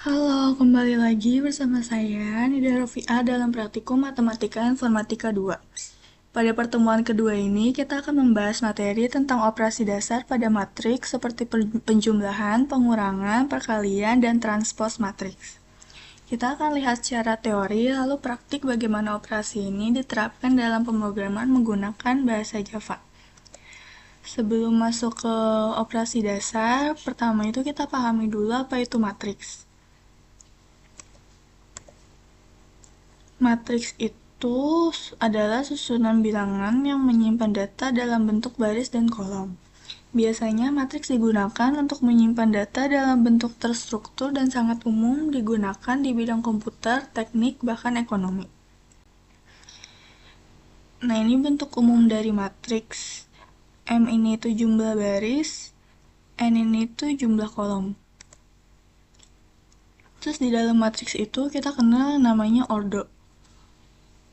Halo, kembali lagi bersama saya, Nida Rofiah dalam Praktikum Matematika Informatika 2. Pada pertemuan kedua ini, kita akan membahas materi tentang operasi dasar pada matriks seperti penjumlahan, pengurangan, perkalian, dan transpos matriks. Kita akan lihat secara teori, lalu praktik bagaimana operasi ini diterapkan dalam pemrograman menggunakan bahasa Java. Sebelum masuk ke operasi dasar, pertama itu kita pahami dulu apa itu matriks. Matriks itu adalah susunan bilangan yang menyimpan data dalam bentuk baris dan kolom. Biasanya matriks digunakan untuk menyimpan data dalam bentuk terstruktur dan sangat umum digunakan di bidang komputer, teknik, bahkan ekonomi. Nah, ini bentuk umum dari matriks. M ini itu jumlah baris, N ini itu jumlah kolom. Terus di dalam matriks itu kita kenal namanya ordo.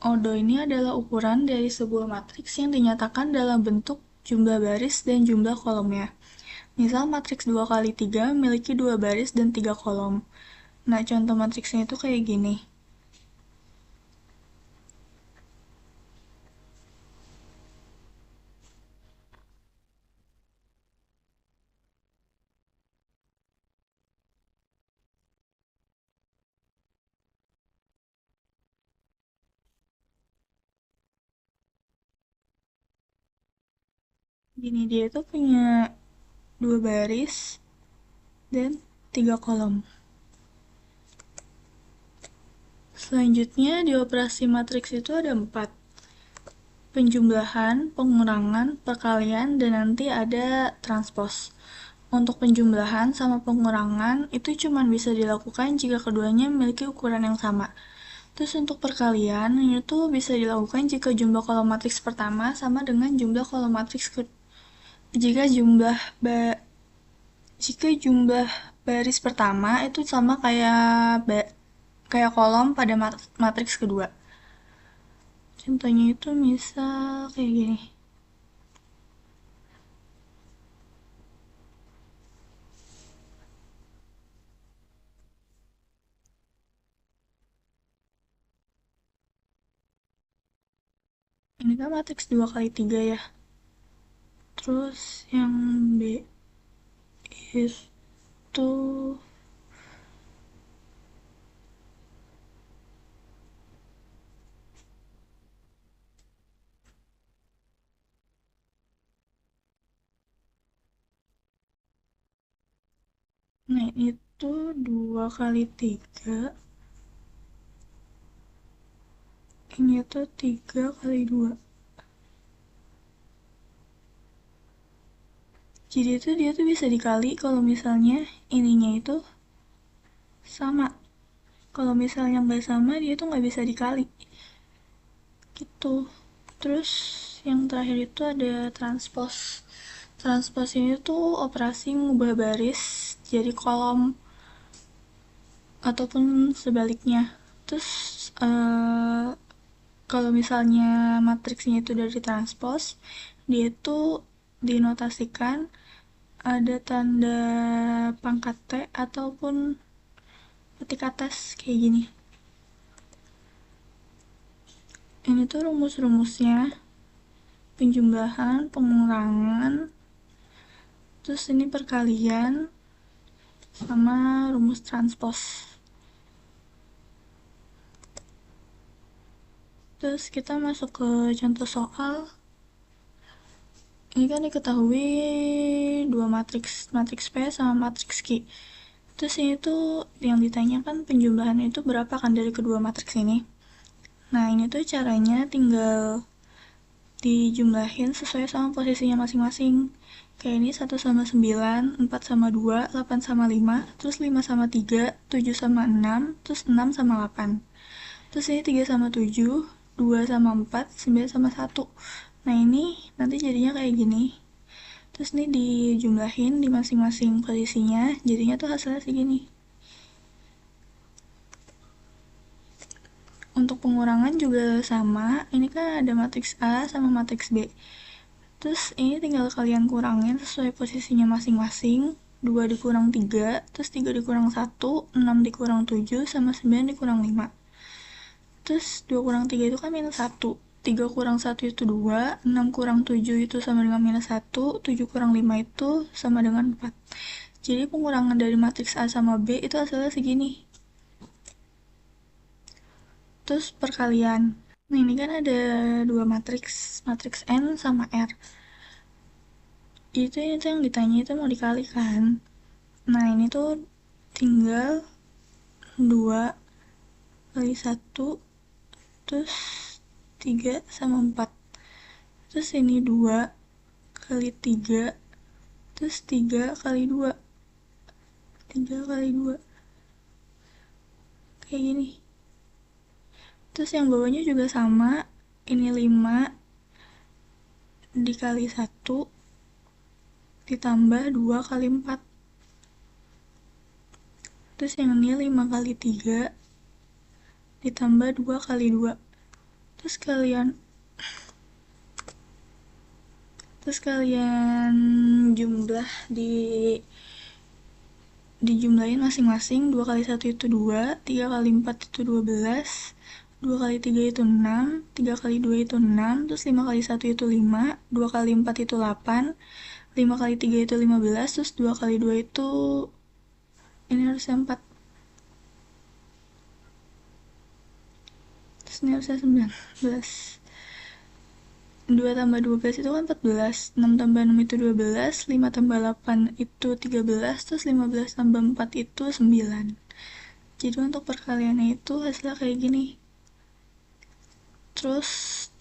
Ordo ini adalah ukuran dari sebuah matriks yang dinyatakan dalam bentuk jumlah baris dan jumlah kolomnya. Misal matriks 2 kali 3 memiliki 2 baris dan 3 kolom. Nah, contoh matriksnya itu kayak gini. Gini, dia itu punya 2 baris dan 3 kolom. Selanjutnya, di operasi matriks itu ada 4. Penjumlahan, pengurangan, perkalian, dan nanti ada transpos. Untuk penjumlahan sama pengurangan itu cuma bisa dilakukan jika keduanya memiliki ukuran yang sama. Terus untuk perkalian, ini tuh bisa dilakukan jika jumlah kolom matriks pertama sama dengan jumlah kolom matriks jika jumlah baris pertama itu sama kayak kolom pada matriks kedua. Contohnya itu misal kayak gini. Ini kan matriks 2 kali 3 ya. Terus yang B itu nah itu 2 kali 3. Ini tuh 3 kali 2. Jadi itu dia tuh bisa dikali kalau misalnya ininya itu sama. Kalau misalnya nggak sama, dia tuh nggak bisa dikali. Gitu. Terus yang terakhir itu ada transpos. Transpos ini tuh operasi mengubah baris jadi kolom ataupun sebaliknya. Terus kalau misalnya matriksnya itu dari transpos, dia itu dinotasikan ada tanda pangkat T ataupun ketik atas kayak gini. Ini tuh rumus-rumusnya, penjumlahan, pengurangan, terus ini perkalian, sama rumus transpos. Terus kita masuk ke contoh soal. Ini kan diketahui dua matriks P sama matriks Q. Terus ini tuh yang ditanyakan penjumlahan itu berapa kan dari kedua matriks ini. Nah, ini tuh caranya tinggal dijumlahin sesuai sama posisinya masing-masing. Kayak ini 1 sama 9, 4 sama 2, 8 sama 5, terus 5 sama 3, 7 sama 6, terus 6 sama 8. Terus ini 3 sama 7, 2 sama 4, 9 sama 1. Nah, ini nanti jadinya kayak gini. Terus ini dijumlahin di masing-masing posisinya, jadinya tuh hasilnya segini. Untuk pengurangan juga sama, ini kan ada matriks A sama matriks B. Terus ini tinggal kalian kurangin sesuai posisinya masing-masing 2 dikurang 3, terus 3 dikurang 1, 6 dikurang 7, sama 9 dikurang 5. Terus 2 kurang 3 itu kan minus 1. 3 kurang 1 itu 2, 6 kurang 7 itu sama dengan minus 1, 7 kurang 5 itu sama dengan 4. Jadi pengurangan dari matriks A sama B itu hasilnya segini. Terus perkalian. Nah, ini kan ada dua matriks, matriks N sama R. Itu yang ditanya itu mau dikalikan. Nah, ini tuh tinggal 2 kali 1, terus 3 sama 4. Terus ini 2 kali 3, terus 3 kali 2. 3 kali 2. Kayak gini. Terus yang bawahnya juga sama. Ini 5 dikali 1 ditambah 2 kali 4. Terus yang ini 5 kali 3 ditambah 2 kali 2. Terus kalian jumlah dijumlahin masing-masing. 2 kali 1 itu 2, 3 kali 4 itu 12, 2 kali 3 itu 6, 3 kali 2 itu 6, terus 5 kali 1 itu 5, 2 kali 4 itu 8, 5 kali 3 itu 15, terus 2 kali 2 itu ini harusnya 4. Terus ini harusnya 19. 2 tambah 12 itu kan 14, 6 tambah 6 itu 12, 5 tambah 8 itu 13, terus 15 tambah 4 itu 9. Jadi untuk perkaliannya itu hasilnya kayak gini. Terus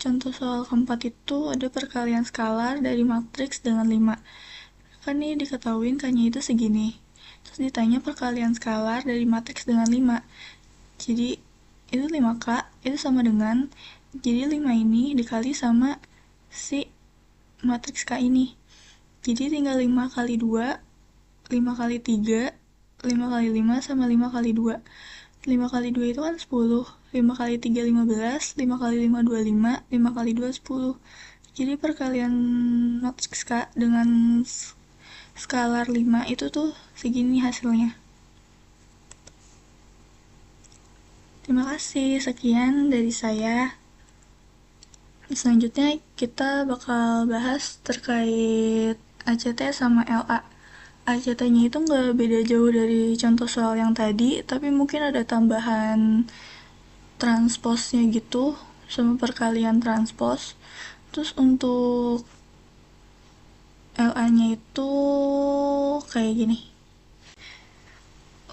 contoh soal keempat itu ada perkalian skalar dari matriks dengan 5. Kan ini diketahuin K-nya itu segini. Terus ditanya perkalian skalar dari matriks dengan 5. Jadi itu 5K itu sama dengan, jadi 5 ini dikali sama si matriks K ini. Jadi tinggal 5 kali 2, 5 kali 3, 5 kali 5 sama 5 kali 2. 5 kali 2 itu kan 10, 5 kali 3 15, 5 kali 5 25, 5 kali 2 10. Jadi perkalian matriks K dengan skalar 5 itu tuh segini hasilnya. Terima kasih, sekian dari saya. Selanjutnya kita bakal bahas terkait ACT sama LA. ACT-nya itu nggak beda jauh dari contoh soal yang tadi, tapi mungkin ada tambahan transposnya gitu, sama perkalian transpos. Terus untuk LA-nya itu kayak gini.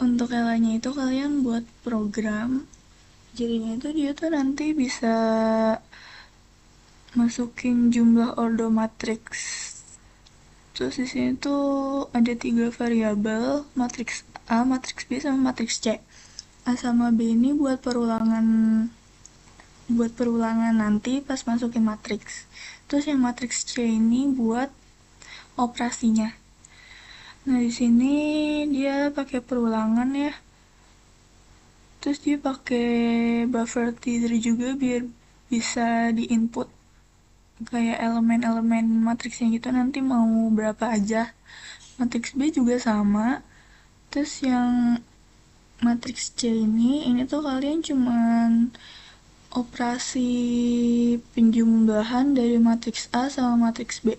Untuk LA-nya itu kalian buat program, jadinya itu dia tuh nanti bisa masukin jumlah ordo matriks. Terus di sini tuh ada 3 variabel, matriks A, matriks B, sama matriks C. A sama B ini buat perulangan nanti pas masukin matriks. Terus yang matriks C ini buat operasinya. Nah, di sini dia pakai perulangan ya. Terus dia pakai buffer teaser juga biar bisa diinput kayak elemen-elemen matriksnya gitu, nanti mau berapa aja. Matriks B juga sama. Terus yang matriks C ini tuh kalian cuman operasi penjumlahan dari matriks A sama matriks B.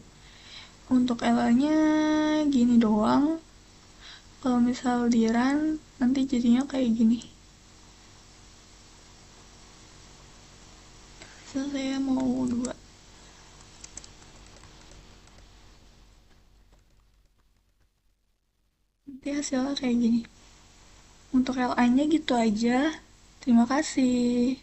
Untuk LA-nya gini doang. Kalau misal di run nanti jadinya kayak gini. So, saya mau 2. Nanti hasilnya kayak gini. Untuk LA-nya gitu aja. Terima kasih.